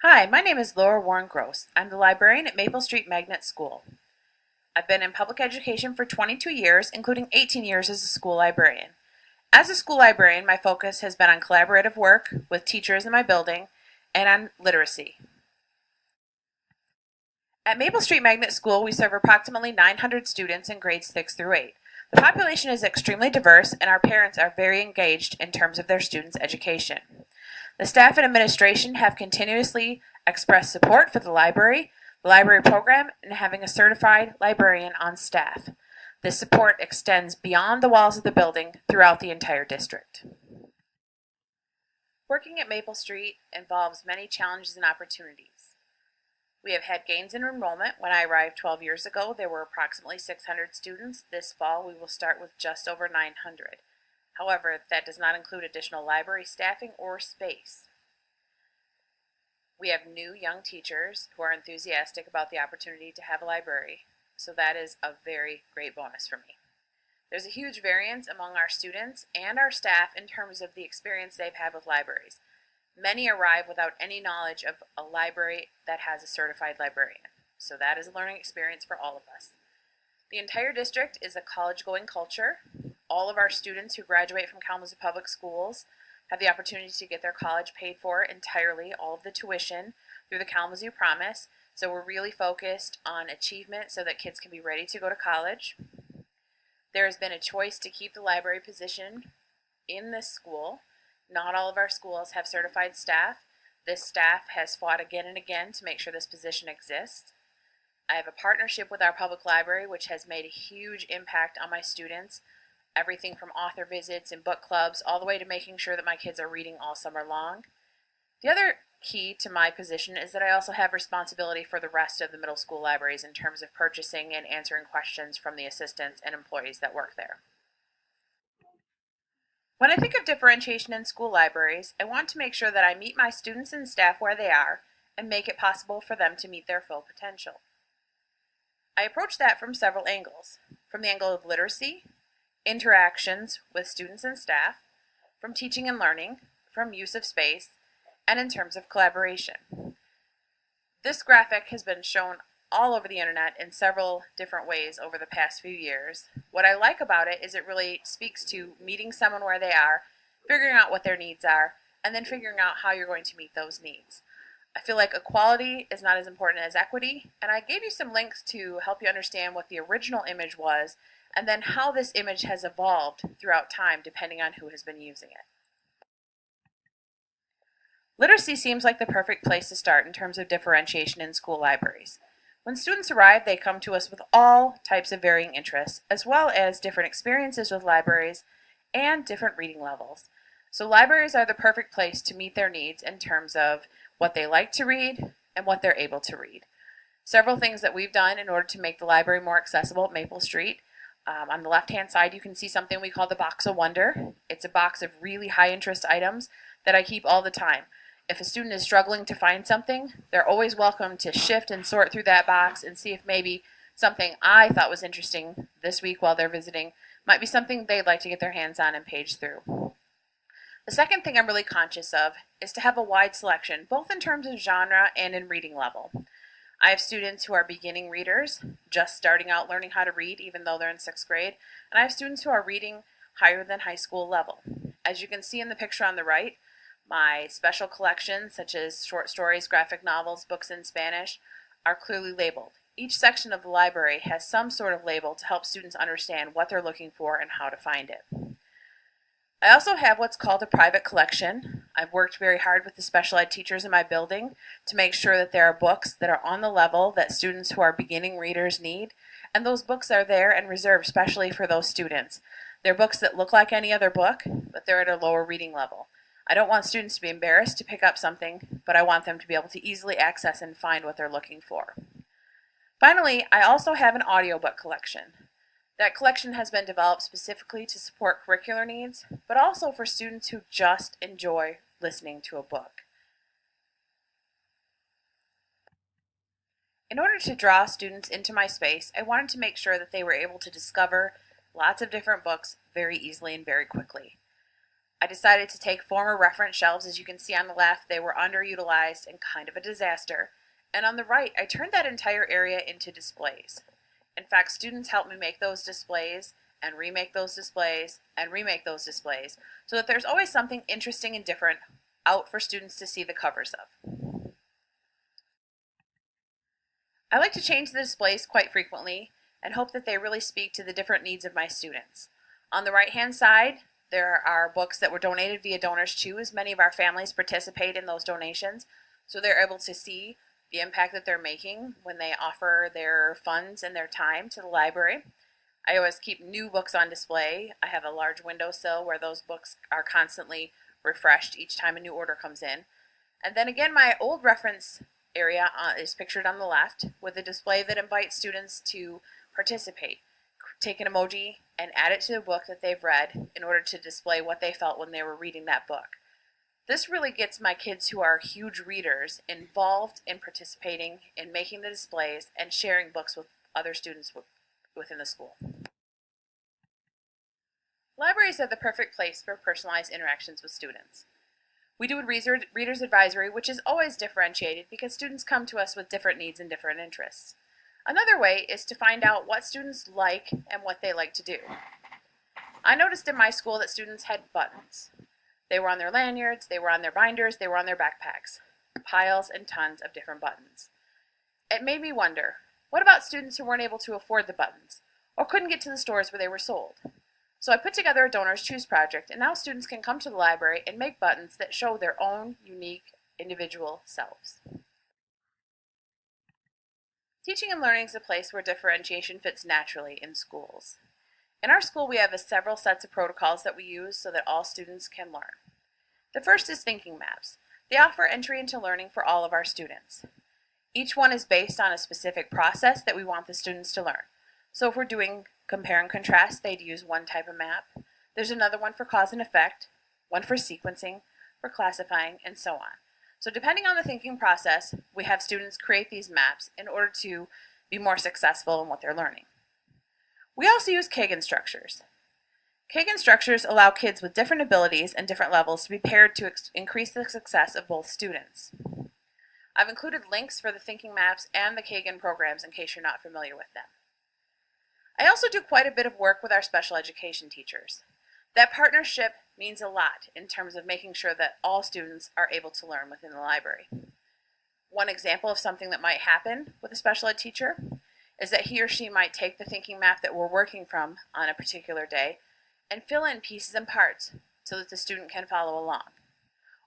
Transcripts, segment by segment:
Hi, my name is Laura Warren Gross. I'm the librarian at Maple Street Magnet School. I've been in public education for 22 years, including 18 years as a school librarian. As a school librarian, my focus has been on collaborative work with teachers in my building and on literacy. At Maple Street Magnet School, we serve approximately 900 students in grades 6 through 8. The population is extremely diverse, and our parents are very engaged in terms of their students' education. The staff and administration have continuously expressed support for the library program, and having a certified librarian on staff. This support extends beyond the walls of the building throughout the entire district. Working at Maple Street involves many challenges and opportunities. We have had gains in enrollment. When I arrived 12 years ago, there were approximately 600 students. This fall, we will start with just over 900. However, that does not include additional library staffing or space. We have new young teachers who are enthusiastic about the opportunity to have a library, so that is a very great bonus for me. There's a huge variance among our students and our staff in terms of the experience they've had with libraries. Many arrive without any knowledge of a library that has a certified librarian, so that is a learning experience for all of us. The entire district is a college-going culture. All of our students who graduate from Kalamazoo Public Schools have the opportunity to get their college paid for entirely, all of the tuition, through the Kalamazoo Promise. So we're really focused on achievement so that kids can be ready to go to college. There has been a choice to keep the library position in this school. Not all of our schools have certified staff. This staff has fought again and again to make sure this position exists. I have a partnership with our public library, which has made a huge impact on my students. Everything from author visits and book clubs, all the way to making sure that my kids are reading all summer long. The other key to my position is that I also have responsibility for the rest of the middle school libraries in terms of purchasing and answering questions from the assistants and employees that work there. When I think of differentiation in school libraries, I want to make sure that I meet my students and staff where they are and make it possible for them to meet their full potential. I approach that from several angles. From the angle of literacy, interactions with students and staff, from teaching and learning, from use of space, and in terms of collaboration. This graphic has been shown all over the internet in several different ways over the past few years. What I like about it is it really speaks to meeting someone where they are, figuring out what their needs are, and then figuring out how you're going to meet those needs. I feel like equality is not as important as equity, and I gave you some links to help you understand what the original image was and then how this image has evolved throughout time depending on who has been using it. Literacy seems like the perfect place to start in terms of differentiation in school libraries. When students arrive, they come to us with all types of varying interests, as well as different experiences with libraries and different reading levels. So libraries are the perfect place to meet their needs in terms of what they like to read and what they're able to read. Several things that we've done in order to make the library more accessible at Maple Street. On the left-hand side, you can see something we call the Box of Wonder. It's a box of really high-interest items that I keep all the time. If a student is struggling to find something, they're always welcome to shift and sort through that box and see if maybe something I thought was interesting this week while they're visiting might be something they'd like to get their hands on and page through. The second thing I'm really conscious of is to have a wide selection, both in terms of genre and in reading level. I have students who are beginning readers, just starting out learning how to read even though they're in 6th grade, and I have students who are reading higher than high school level. As you can see in the picture on the right, my special collections, such as short stories, graphic novels, books in Spanish, are clearly labeled. Each section of the library has some sort of label to help students understand what they're looking for and how to find it. I also have what's called a private collection. I've worked very hard with the special ed teachers in my building to make sure that there are books that are on the level that students who are beginning readers need, and those books are there and reserved specially for those students. They're books that look like any other book, but they're at a lower reading level. I don't want students to be embarrassed to pick up something, but I want them to be able to easily access and find what they're looking for. Finally, I also have an audiobook collection. That collection has been developed specifically to support curricular needs, but also for students who just enjoy listening to a book. In order to draw students into my space, I wanted to make sure that they were able to discover lots of different books very easily and very quickly. I decided to take former reference shelves. As you can see on the left, they were underutilized and kind of a disaster. And on the right, I turned that entire area into displays. In fact, students helped me make those displays and remake those displays and remake those displays so that there's always something interesting and different out for students to see the covers of. I like to change the displays quite frequently and hope that they really speak to the different needs of my students. On the right hand side, there are books that were donated via Donors Choose. Many of our families participate in those donations, so they're able to see the impact that they're making when they offer their funds and their time to the library. I always keep new books on display. I have a large windowsill where those books are constantly refreshed each time a new order comes in. And then again, my old reference area is pictured on the left with a display that invites students to participate. Take an emoji and add it to the book that they've read in order to display what they felt when they were reading that book. This really gets my kids, who are huge readers, involved in participating in making the displays and sharing books with other students within the school. Libraries are the perfect place for personalized interactions with students. We do a reader's advisory, which is always differentiated because students come to us with different needs and different interests. Another way is to find out what students like and what they like to do. I noticed in my school that students had buttons. They were on their lanyards, they were on their binders, they were on their backpacks. Piles and tons of different buttons. It made me wonder, what about students who weren't able to afford the buttons or couldn't get to the stores where they were sold? So I put together a Donors Choose project, and now students can come to the library and make buttons that show their own unique individual selves. Teaching and learning is a place where differentiation fits naturally in schools. In our school, we have several sets of protocols that we use so that all students can learn. The first is thinking maps. They offer entry into learning for all of our students. Each one is based on a specific process that we want the students to learn. So if we're doing compare and contrast, they'd use one type of map. There's another one for cause and effect, one for sequencing, for classifying, and so on. So depending on the thinking process, we have students create these maps in order to be more successful in what they're learning. We also use Kagan structures. Kagan structures allow kids with different abilities and different levels to be paired to increase the success of both students. I've included links for the thinking maps and the Kagan programs in case you're not familiar with them. I also do quite a bit of work with our special education teachers. That partnership means a lot in terms of making sure that all students are able to learn within the library. One example of something that might happen with a special ed teacher is that he or she might take the thinking map that we're working from on a particular day and fill in pieces and parts so that the student can follow along.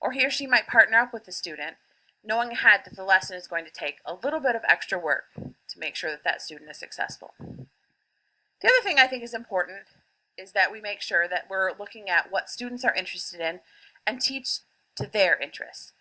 Or he or she might partner up with the student, knowing ahead that the lesson is going to take a little bit of extra work to make sure that that student is successful. The other thing I think is important is that we make sure that we're looking at what students are interested in and teach to their interests.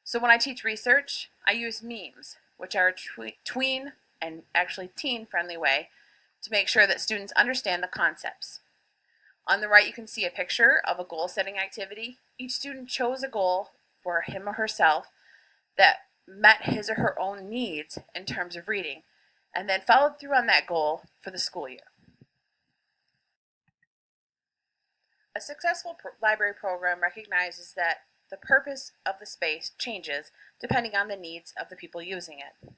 So when I teach research, I use memes, which are a tween and actually teen-friendly way to make sure that students understand the concepts. On the right, you can see a picture of a goal-setting activity. Each student chose a goal for him or herself that met his or her own needs in terms of reading, and then followed through on that goal for the school year. A successful library program recognizes that the purpose of the space changes depending on the needs of the people using it.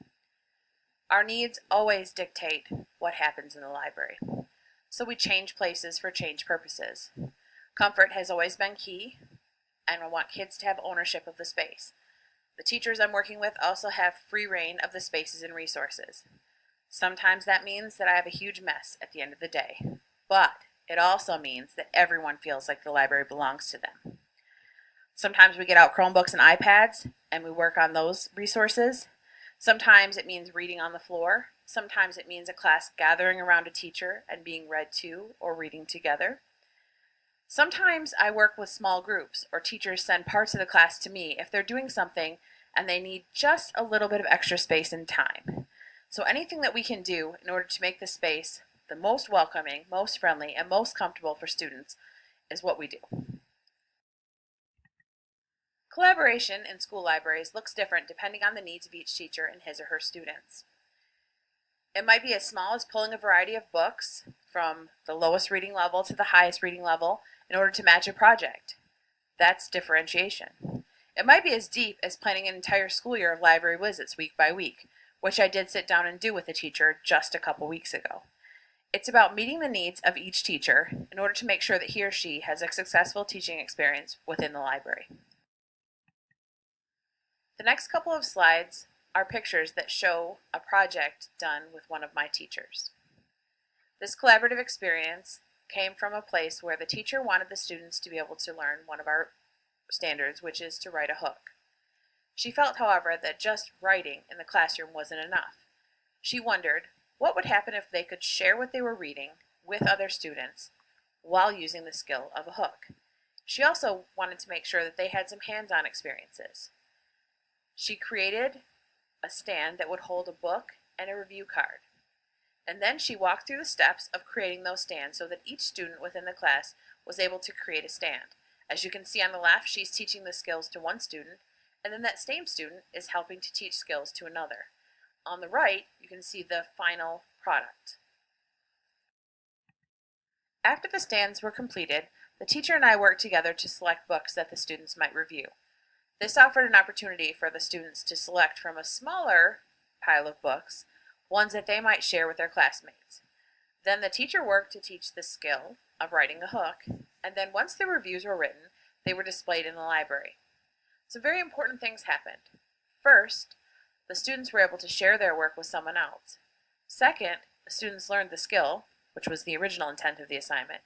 Our needs always dictate what happens in the library, so we change places for change purposes. Comfort has always been key, and I want kids to have ownership of the space. The teachers I'm working with also have free reign of the spaces and resources. Sometimes that means that I have a huge mess at the end of the day, but it also means that everyone feels like the library belongs to them. Sometimes we get out Chromebooks and iPads and we work on those resources. Sometimes it means reading on the floor. Sometimes it means a class gathering around a teacher and being read to or reading together. Sometimes I work with small groups, or teachers send parts of the class to me if they're doing something and they need just a little bit of extra space and time. So anything that we can do in order to make the space the most welcoming, most friendly, and most comfortable for students is what we do. Collaboration in school libraries looks different depending on the needs of each teacher and his or her students. It might be as small as pulling a variety of books from the lowest reading level to the highest reading level in order to match a project. That's differentiation. It might be as deep as planning an entire school year of library visits week by week, which I did sit down and do with a teacher just a couple weeks ago. It's about meeting the needs of each teacher in order to make sure that he or she has a successful teaching experience within the library. The next couple of slides are pictures that show a project done with one of my teachers. This collaborative experience came from a place where the teacher wanted the students to be able to learn one of our standards, which is to write a hook. She felt, however, that just writing in the classroom wasn't enough. She wondered what would happen if they could share what they were reading with other students while using the skill of a hook. She also wanted to make sure that they had some hands-on experiences. She created a stand that would hold a book and a review card. And then she walked through the steps of creating those stands so that each student within the class was able to create a stand. As you can see on the left, she's teaching the skills to one student, and then that same student is helping to teach skills to another. On the right, you can see the final product. After the stands were completed, the teacher and I worked together to select books that the students might review. This offered an opportunity for the students to select from a smaller pile of books, ones that they might share with their classmates. Then the teacher worked to teach the skill of writing a hook, and then once the reviews were written, they were displayed in the library. Some very important things happened. First, the students were able to share their work with someone else. Second, the students learned the skill, which was the original intent of the assignment.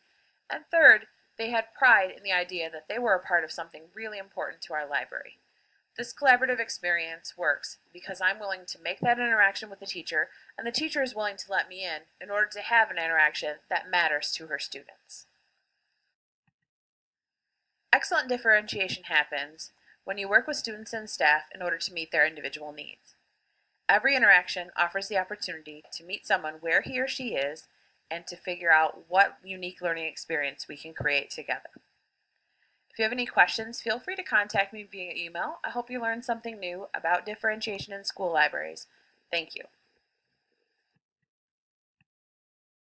And third, they had pride in the idea that they were a part of something really important to our library. This collaborative experience works because I'm willing to make that interaction with the teacher, and the teacher is willing to let me in order to have an interaction that matters to her students. Excellent differentiation happens when you work with students and staff in order to meet their individual needs. Every interaction offers the opportunity to meet someone where he or she is and to figure out what unique learning experience we can create together. If you have any questions, feel free to contact me via email. I hope you learned something new about differentiation in school libraries. Thank you.